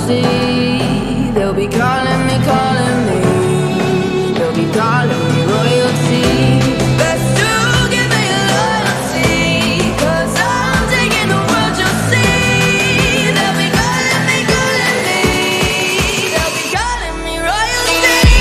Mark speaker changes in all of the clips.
Speaker 1: see. They'll be calling me, calling me. They'll be calling me royalty. Best to give me your loyalty, 'cause I'm taking the world, you'll see. They'll be calling me, calling me. They'll be calling me royalty.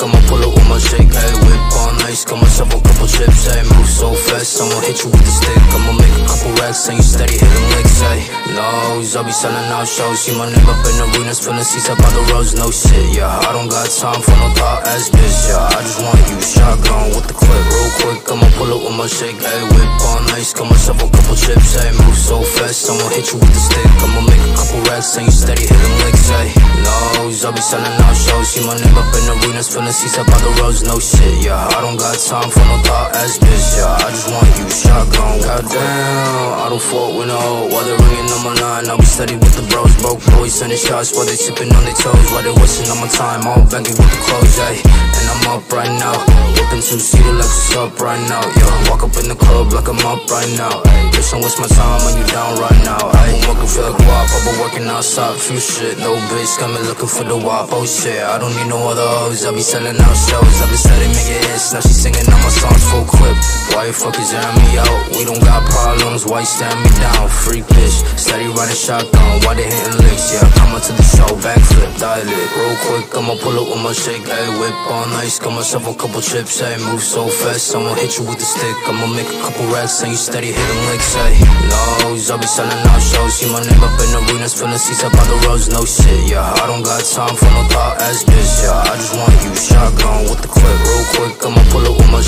Speaker 2: I'ma pull up with my shake, ayy, whip on ice, got myself a couple chips, ayy, move so fast, I'ma hit you with the stick, I'ma make a couple racks, and you steady hitting licks, ayy, nose, I'll be selling out shows, see my name up in arenas, filling seats up on the roads, no shit, yeah, I don't got time for no thought ass bitch, yeah, I just want you, shotgun with the clip, real quick, I'ma pull up with my shake, ayy, whip on ice, got myself a couple chips, ayy, move so fast, I'ma hit you with the stick, I'ma make a couple racks, and you steady hitting licks, ayy, nose, I'll be selling out shows, see my name up in arenas, filling seats up on the roads, no shit, yeah, I don't got time for no thought ass bitch, yeah, I just want you, shotgun, goddamn, I don't fuck with no, while they're ringing on my line, I'll be steady with the bros, broke boys, sending shots while they sipping on their toes, while they wasting on my time, all baggy with the clothes, ayy, and I'm up right now, whipping two-seater like what's up right now, yo, walk up in the club like I'm up right now, ayy, bitch, don't waste my time when you down right now, ayy, I'm working for the guap, I've been working outside, few shit, no bitch, got me looking for the wop, oh shit, I don't need no other hoes, I'll be selling out shows, I've been steady making hits, now she singing all my songs full clip, why you fuckers airing me out, we don't got problems, why you staring me down, freak bitch, steady riding shotgun, why they hitting licks, yeah, come up to the show, backflip, dial it, real quick, I'ma pull up with my shake, ayy, whip on ice, got myself a couple chips, ayy, move so fast, I'ma hit you with the stick, I'ma make a couple racks, and you steady hitting licks, ayy, nose, I'll be selling out shows, see my name up in arenas, filling seats up on the roads, no shit, yeah, I don't got time for no thought ass bitch, yeah, I just want you, shotgun with the clip, real quick, I'ma pull up with my